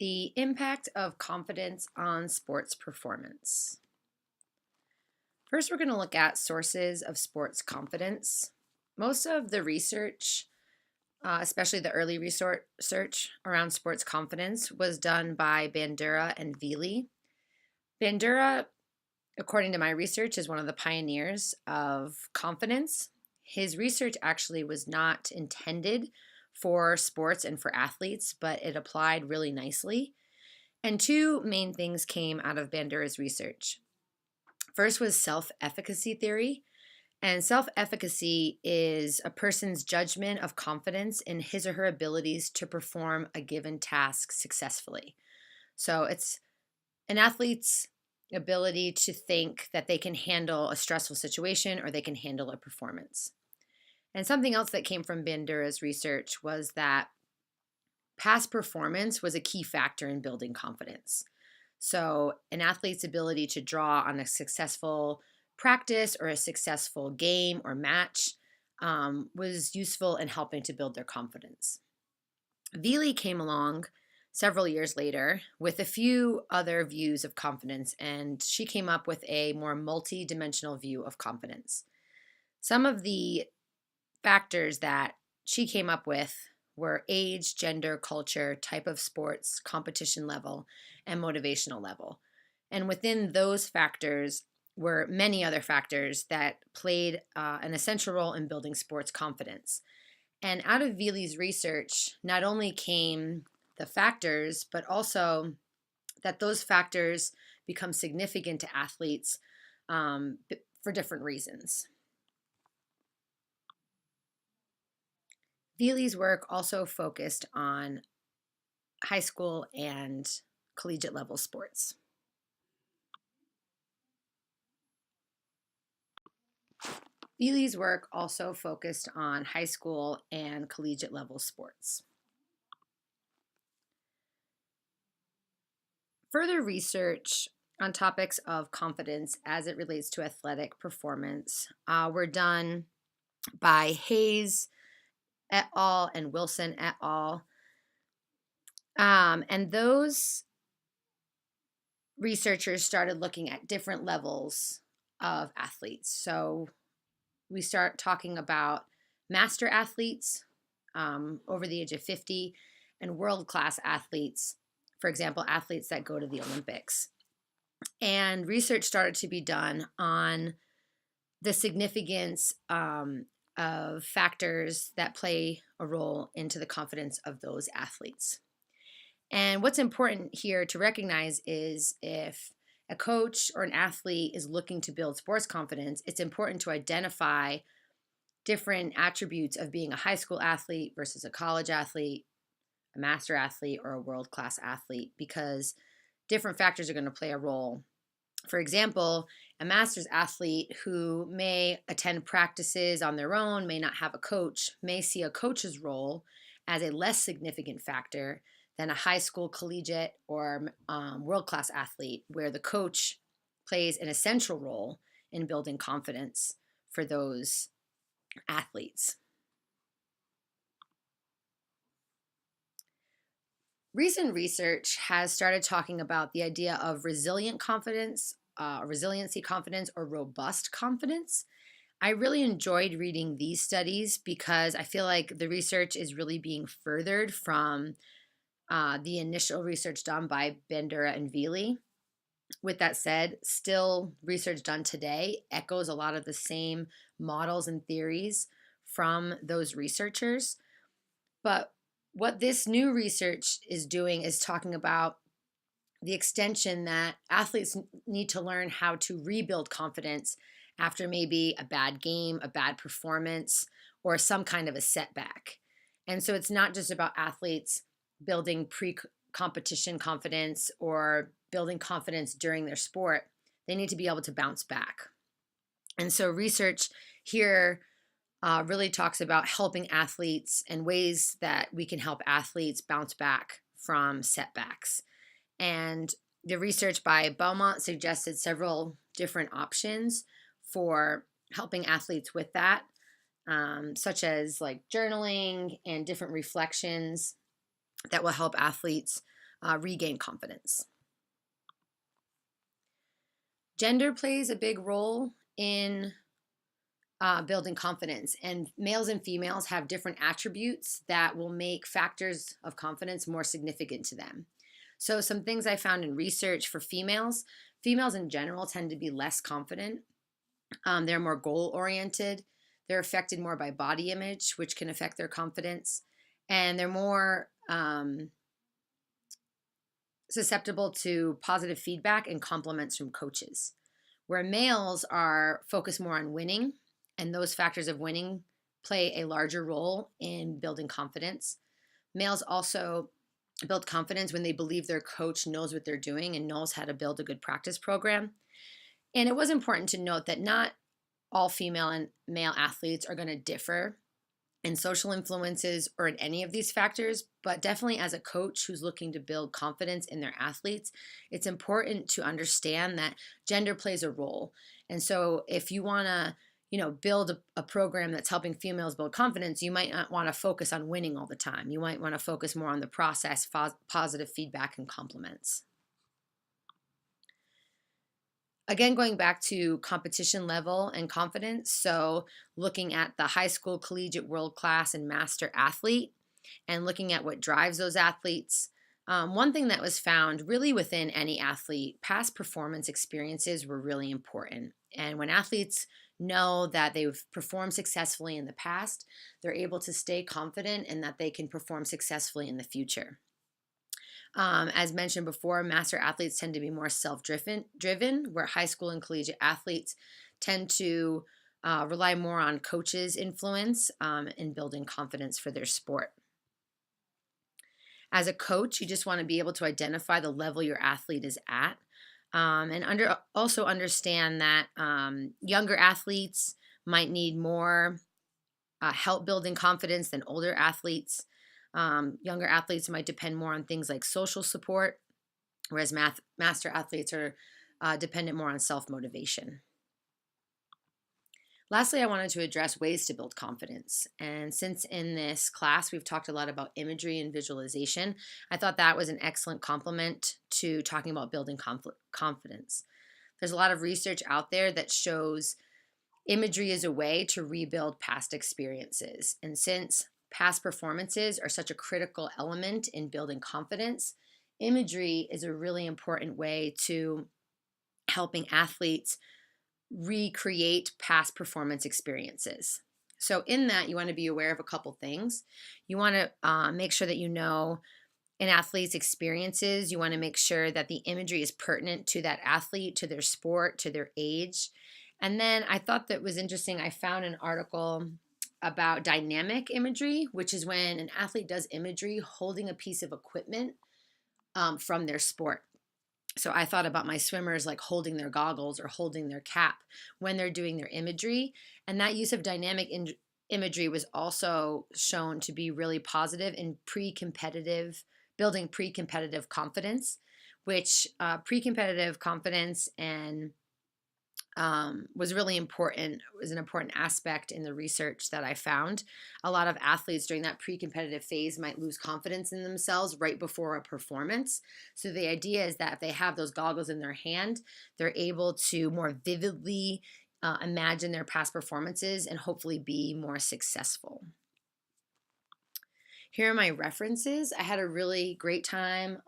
The impact of confidence on sports performance. First, we're going to look at sources of sports confidence. Most of the research, especially the early research around sports confidence, was done by Bandura and Vili. Bandura, according to my research, is one of the pioneers of confidence. His research actually was not intended for sports and for athletes, but it applied really nicely. And two main things came out of Bandura's research. First was self-efficacy theory. And self-efficacy is a person's judgment of confidence in his or her abilities to perform a given task successfully. So it's an athlete's ability to think that they can handle a stressful situation or they can handle a performance. And something else that came from Bandura's research was that past performance was a key factor in building confidence. So an athlete's ability to draw on a successful practice or a successful game or match was useful in helping to build their confidence. Vili came along several years later with a few other views of confidence, and she came up with a more multi-dimensional view of confidence. Some of the factors that she came up with were age, gender, culture, type of sports, competition level, and motivational level. And within those factors were many other factors that played an essential role in building sports confidence. And out of Vili's research, not only came the factors, but also that those factors become significant to athletes for different reasons. Vili's work also focused on high school and collegiate level sports. Vili's work also focused on high school and collegiate level sports. Further research on topics of confidence as it relates to athletic performance were done by Hayes et al. And Wilson et al. And those researchers started looking at different levels of athletes. So we start talking about master athletes over the age of 50 and world-class athletes, for example, athletes that go to the Olympics. And research started to be done on the significance of factors that play a role into the confidence of those athletes. And what's important here to recognize is if a coach or an athlete is looking to build sports confidence, it's important to identify different attributes of being a high school athlete versus a college athlete, a master athlete, or a world-class athlete, because different factors are going to play a role. For example, a master's athlete who may attend practices on their own, may not have a coach, may see a coach's role as a less significant factor than a high school, collegiate, or world-class athlete, where the coach plays an essential role in building confidence for those athletes. Recent research has started talking about the idea of resilient confidence, resiliency confidence, or robust confidence. I really enjoyed reading these studies because I feel like the research is really being furthered from the initial research done by Bandura and Vili. With that said, still research done today echoes a lot of the same models and theories from those researchers. But what this new research is doing is talking about the extension that athletes need to learn how to rebuild confidence after maybe a bad game, a bad performance, or some kind of a setback. And so it's not just about athletes building pre-competition confidence or building confidence during their sport. They need to be able to bounce back. And so research here really talks about helping athletes and ways that we can help athletes bounce back from setbacks. And the research by Beaumont suggested several different options for helping athletes with that, such as like journaling and different reflections that will help athletes regain confidence. Gender plays a big role in building confidence, and males and females have different attributes that will make factors of confidence more significant to them. So, some things I found in research for females in general tend to be less confident. They're more goal oriented. They're affected more by body image, which can affect their confidence. And they're more susceptible to positive feedback and compliments from coaches. Where males are focused more on winning, and those factors of winning play a larger role in building confidence. Males also build confidence when they believe their coach knows what they're doing and knows how to build a good practice program. And it was important to note that not all female and male athletes are going to differ in social influences or in any of these factors, but definitely as a coach who's looking to build confidence in their athletes, it's important to understand that gender plays a role. And so if you want to build a program that's helping females build confidence, you might not want to focus on winning all the time. You might want to focus more on the process, positive feedback, and compliments. Again, going back to competition level and confidence, so looking at the high school, collegiate, world class, and master athlete, and looking at what drives those athletes. One thing that was found really within any athlete, past performance experiences were really important. And when athletes know that they've performed successfully in the past, they're able to stay confident and that they can perform successfully in the future. As mentioned before, master athletes tend to be more self-driven, where high school and collegiate athletes tend to rely more on coaches' influence in building confidence for their sport. As a coach, you just want to be able to identify the level your athlete is at, and also understand that younger athletes might need more help building confidence than older athletes. Younger athletes might depend more on things like social support, whereas master athletes are dependent more on self-motivation. Lastly, I wanted to address ways to build confidence. And since in this class we've talked a lot about imagery and visualization, I thought that was an excellent complement to talking about building confidence. There's a lot of research out there that shows imagery is a way to rebuild past experiences. And since past performances are such a critical element in building confidence, imagery is a really important way to helping athletes recreate past performance experiences. So in that, you want to be aware of a couple things. You want to make sure that you know an athlete's experiences. You want to make sure that the imagery is pertinent to that athlete, to their sport, to their age. And then I thought that was interesting. I found an article about dynamic imagery, which is when an athlete does imagery holding a piece of equipment from their sport. So I thought about my swimmers like holding their goggles or holding their cap when they're doing their imagery. And that use of dynamic imagery was also shown to be really positive in building pre-competitive confidence, which pre-competitive confidence and was really important, was an important aspect in the research that I found. A lot of athletes during that pre-competitive phase might lose confidence in themselves right before a performance. So the idea is that if they have those goggles in their hand, they're able to more vividly imagine their past performances and hopefully be more successful. Here are my references. I had a really great time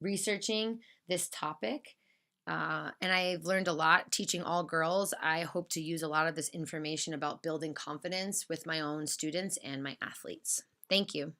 researching this topic. And I've learned a lot teaching all girls. I hope to use a lot of this information about building confidence with my own students and my athletes. Thank you.